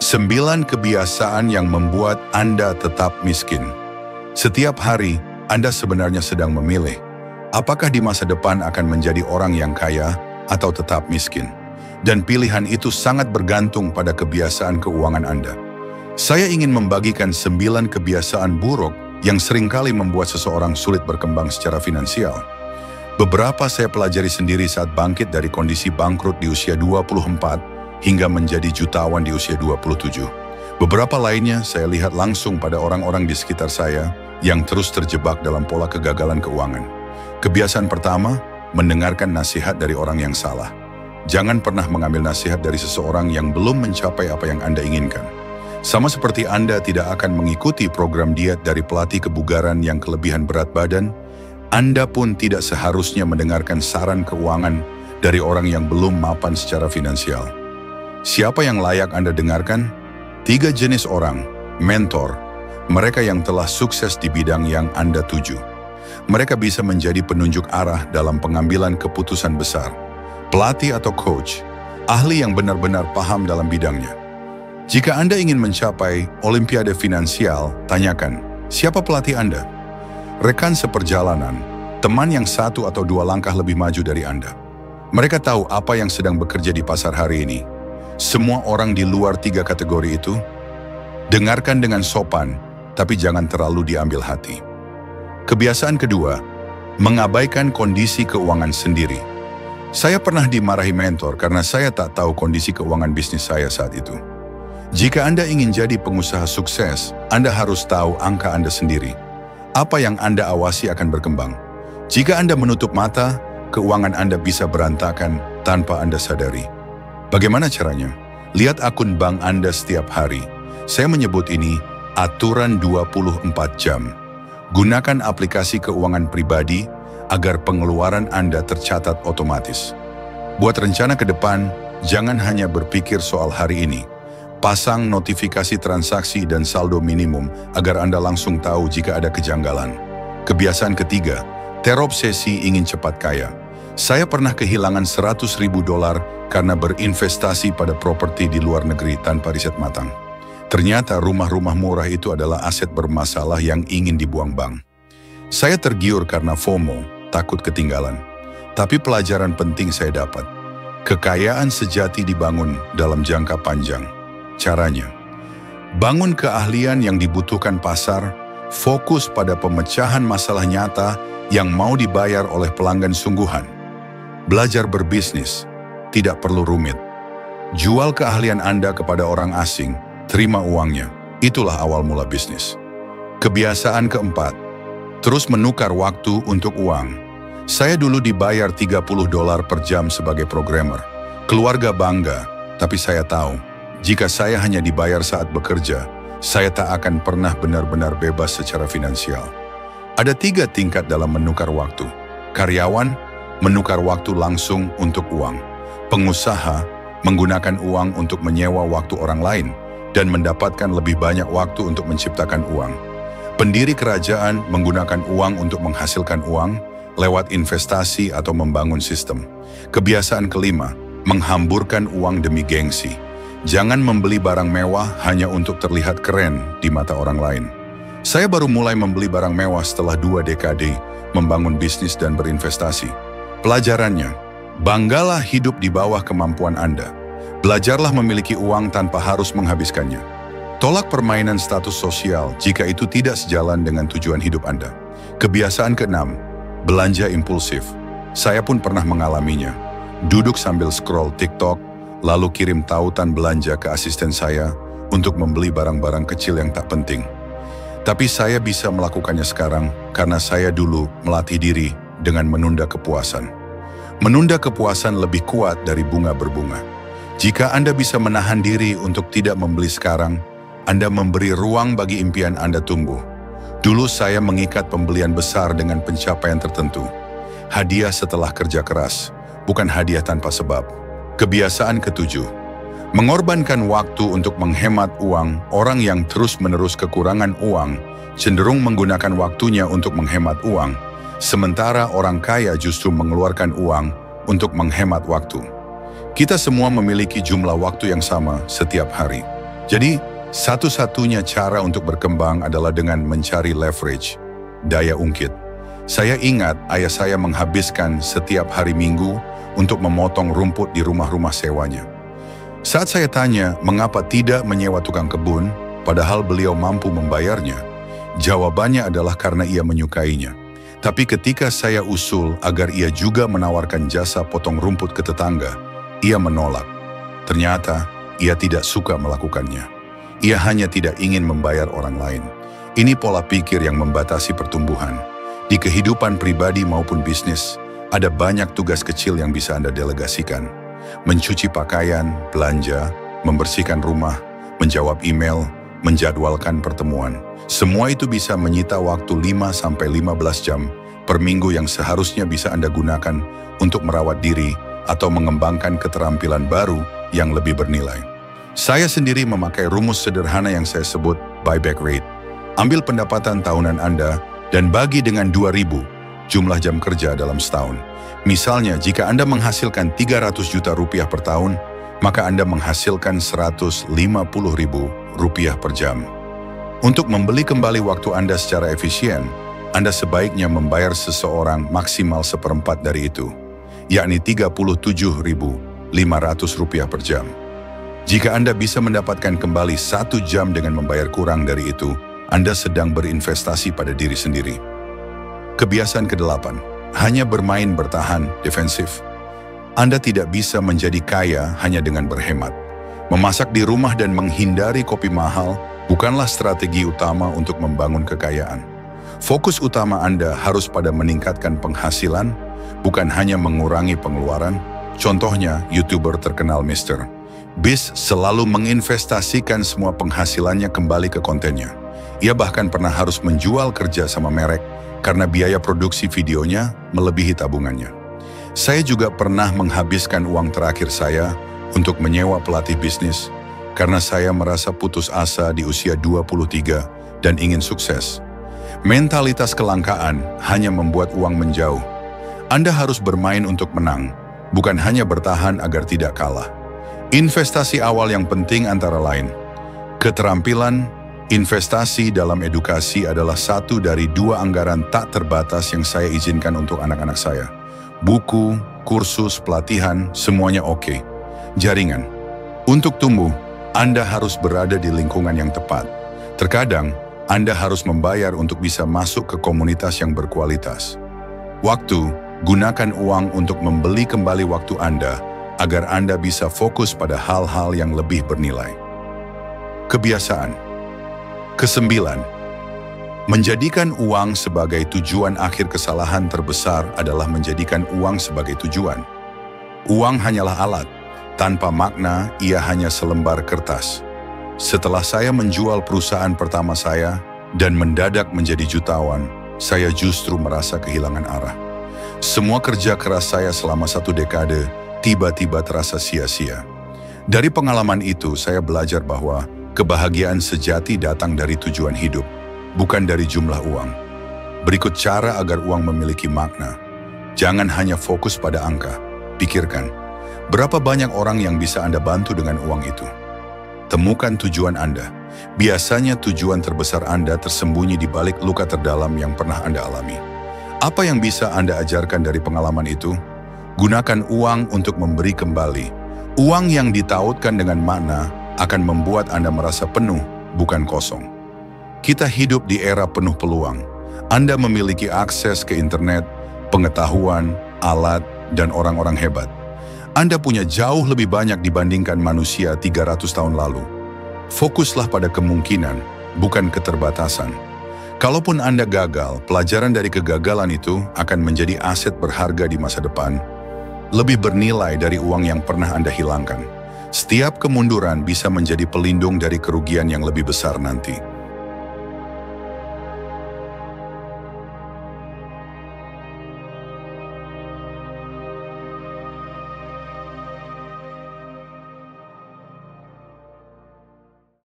9 kebiasaan yang membuat Anda tetap miskin. Setiap hari, Anda sebenarnya sedang memilih, apakah di masa depan akan menjadi orang yang kaya atau tetap miskin. Dan pilihan itu sangat bergantung pada kebiasaan keuangan Anda. Saya ingin membagikan 9 kebiasaan buruk yang seringkali membuat seseorang sulit berkembang secara finansial. Beberapa saya pelajari sendiri saat bangkit dari kondisi bangkrut di usia 24 hingga menjadi jutawan di usia 27. Beberapa lainnya saya lihat langsung pada orang-orang di sekitar saya yang terus terjebak dalam pola kegagalan keuangan. Kebiasaan pertama, mendengarkan nasihat dari orang yang salah. Jangan pernah mengambil nasihat dari seseorang yang belum mencapai apa yang Anda inginkan. Sama seperti Anda tidak akan mengikuti program diet dari pelatih kebugaran yang kelebihan berat badan, Anda pun tidak seharusnya mendengarkan saran keuangan dari orang yang belum mapan secara finansial. Siapa yang layak Anda dengarkan? 3 jenis orang, mentor, mereka yang telah sukses di bidang yang Anda tuju. Mereka bisa menjadi penunjuk arah dalam pengambilan keputusan besar. Pelatih atau coach, ahli yang benar-benar paham dalam bidangnya. Jika Anda ingin mencapai olimpiade finansial, tanyakan, siapa pelatih Anda? Rekan seperjalanan, teman yang 1 atau 2 langkah lebih maju dari Anda. Mereka tahu apa yang sedang bekerja di pasar hari ini. Semua orang di luar 3 kategori itu, dengarkan dengan sopan, tapi jangan terlalu diambil hati. Kebiasaan kedua, mengabaikan kondisi keuangan sendiri. Saya pernah dimarahi mentor karena saya tak tahu kondisi keuangan bisnis saya saat itu. Jika Anda ingin jadi pengusaha sukses, Anda harus tahu angka Anda sendiri. Apa yang Anda awasi akan berkembang. Jika Anda menutup mata, keuangan Anda bisa berantakan tanpa Anda sadari. Bagaimana caranya? Lihat akun bank Anda setiap hari. Saya menyebut ini aturan 24 jam. Gunakan aplikasi keuangan pribadi agar pengeluaran Anda tercatat otomatis. Buat rencana ke depan, jangan hanya berpikir soal hari ini. Pasang notifikasi transaksi dan saldo minimum agar Anda langsung tahu jika ada kejanggalan. Kebiasaan ketiga, terobsesi ingin cepat kaya. Saya pernah kehilangan $100.000 karena berinvestasi pada properti di luar negeri tanpa riset matang. Ternyata rumah-rumah murah itu adalah aset bermasalah yang ingin dibuang bank. Saya tergiur karena FOMO, takut ketinggalan. Tapi pelajaran penting saya dapat. Kekayaan sejati dibangun dalam jangka panjang. Caranya, bangun keahlian yang dibutuhkan pasar, fokus pada pemecahan masalah nyata yang mau dibayar oleh pelanggan sungguhan. Belajar berbisnis, tidak perlu rumit. Jual keahlian Anda kepada orang asing, terima uangnya. Itulah awal mula bisnis. Kebiasaan keempat, terus menukar waktu untuk uang. Saya dulu dibayar $30 per jam sebagai programmer. Keluarga bangga, tapi saya tahu, jika saya hanya dibayar saat bekerja, saya tak akan pernah benar-benar bebas secara finansial. Ada 3 tingkat dalam menukar waktu. Karyawan, menukar waktu langsung untuk uang. Pengusaha, menggunakan uang untuk menyewa waktu orang lain dan mendapatkan lebih banyak waktu untuk menciptakan uang. Pendiri kerajaan menggunakan uang untuk menghasilkan uang lewat investasi atau membangun sistem. Kebiasaan kelima, menghamburkan uang demi gengsi. Jangan membeli barang mewah hanya untuk terlihat keren di mata orang lain. Saya baru mulai membeli barang mewah setelah 2 dekade membangun bisnis dan berinvestasi. Pelajarannya, banggalah hidup di bawah kemampuan Anda. Belajarlah memiliki uang tanpa harus menghabiskannya. Tolak permainan status sosial jika itu tidak sejalan dengan tujuan hidup Anda. Kebiasaan keenam, belanja impulsif. Saya pun pernah mengalaminya. Duduk sambil scroll TikTok, lalu kirim tautan belanja ke asisten saya untuk membeli barang-barang kecil yang tak penting. Tapi saya bisa melakukannya sekarang karena saya dulu melatih diri dengan menunda kepuasan. Menunda kepuasan lebih kuat dari bunga berbunga. Jika Anda bisa menahan diri untuk tidak membeli sekarang, Anda memberi ruang bagi impian Anda tumbuh. Dulu saya mengikat pembelian besar dengan pencapaian tertentu. Hadiah setelah kerja keras, bukan hadiah tanpa sebab. Kebiasaan ketujuh, mengorbankan waktu untuk menghemat uang. Orang yang terus-menerus kekurangan uang cenderung menggunakan waktunya untuk menghemat uang. Sementara orang kaya justru mengeluarkan uang untuk menghemat waktu. Kita semua memiliki jumlah waktu yang sama setiap hari. Jadi, satu-satunya cara untuk berkembang adalah dengan mencari leverage, daya ungkit. Saya ingat ayah saya menghabiskan setiap hari Minggu untuk memotong rumput di rumah-rumah sewanya. Saat saya tanya mengapa tidak menyewa tukang kebun, padahal beliau mampu membayarnya, jawabannya adalah karena ia menyukainya. Tapi ketika saya usul agar ia juga menawarkan jasa potong rumput ke tetangga, ia menolak. Ternyata ia tidak suka melakukannya. Ia hanya tidak ingin membayar orang lain. Ini pola pikir yang membatasi pertumbuhan. Di kehidupan pribadi maupun bisnis, ada banyak tugas kecil yang bisa Anda delegasikan. Mencuci pakaian, belanja, membersihkan rumah, menjawab email, menjadwalkan pertemuan. Semua itu bisa menyita waktu 5-15 jam per minggu yang seharusnya bisa Anda gunakan untuk merawat diri atau mengembangkan keterampilan baru yang lebih bernilai. Saya sendiri memakai rumus sederhana yang saya sebut buyback rate. Ambil pendapatan tahunan Anda dan bagi dengan 2.000 jumlah jam kerja dalam setahun. Misalnya, jika Anda menghasilkan 300 juta rupiah per tahun, maka Anda menghasilkan 150.000 rupiah per jam. Untuk membeli kembali waktu Anda secara efisien, Anda sebaiknya membayar seseorang maksimal 1/4 dari itu, yakni 37.500 rupiah per jam. Jika Anda bisa mendapatkan kembali 1 jam dengan membayar kurang dari itu, Anda sedang berinvestasi pada diri sendiri. Kebiasaan ke-8, hanya bermain bertahan, defensif. Anda tidak bisa menjadi kaya hanya dengan berhemat. Memasak di rumah dan menghindari kopi mahal bukanlah strategi utama untuk membangun kekayaan. Fokus utama Anda harus pada meningkatkan penghasilan, bukan hanya mengurangi pengeluaran. Contohnya, YouTuber terkenal Mr. Beast selalu menginvestasikan semua penghasilannya kembali ke kontennya. Ia bahkan pernah harus menjual kerja sama merek karena biaya produksi videonya melebihi tabungannya. Saya juga pernah menghabiskan uang terakhir saya untuk menyewa pelatih bisnis karena saya merasa putus asa di usia 23 dan ingin sukses. Mentalitas kelangkaan hanya membuat uang menjauh. Anda harus bermain untuk menang, bukan hanya bertahan agar tidak kalah. Investasi awal yang penting antara lain keterampilan. Investasi dalam edukasi adalah satu dari 2 anggaran tak terbatas yang saya izinkan untuk anak-anak saya. Buku, kursus, pelatihan, semuanya oke. Jaringan. Untuk tumbuh, Anda harus berada di lingkungan yang tepat. Terkadang, Anda harus membayar untuk bisa masuk ke komunitas yang berkualitas. Waktu, gunakan uang untuk membeli kembali waktu Anda agar Anda bisa fokus pada hal-hal yang lebih bernilai. Kebiasaan. Ke-9, menjadikan uang sebagai tujuan. Akhir kesalahan terbesar adalah menjadikan uang sebagai tujuan. Uang hanyalah alat, tanpa makna ia hanya selembar kertas. Setelah saya menjual perusahaan pertama saya dan mendadak menjadi jutawan, saya justru merasa kehilangan arah. Semua kerja keras saya selama 1 dekade tiba-tiba terasa sia-sia. Dari pengalaman itu, saya belajar bahwa kebahagiaan sejati datang dari tujuan hidup, bukan dari jumlah uang. Berikut cara agar uang memiliki makna. Jangan hanya fokus pada angka. Pikirkan, berapa banyak orang yang bisa Anda bantu dengan uang itu? Temukan tujuan Anda. Biasanya tujuan terbesar Anda tersembunyi di balik luka terdalam yang pernah Anda alami. Apa yang bisa Anda ajarkan dari pengalaman itu? Gunakan uang untuk memberi kembali. Uang yang ditautkan dengan makna akan membuat Anda merasa penuh, bukan kosong. Kita hidup di era penuh peluang. Anda memiliki akses ke internet, pengetahuan, alat, dan orang-orang hebat. Anda punya jauh lebih banyak dibandingkan manusia 300 tahun lalu. Fokuslah pada kemungkinan, bukan keterbatasan. Kalaupun Anda gagal, pelajaran dari kegagalan itu akan menjadi aset berharga di masa depan, lebih bernilai dari uang yang pernah Anda hilangkan. Setiap kemunduran bisa menjadi pelindung dari kerugian yang lebih besar nanti.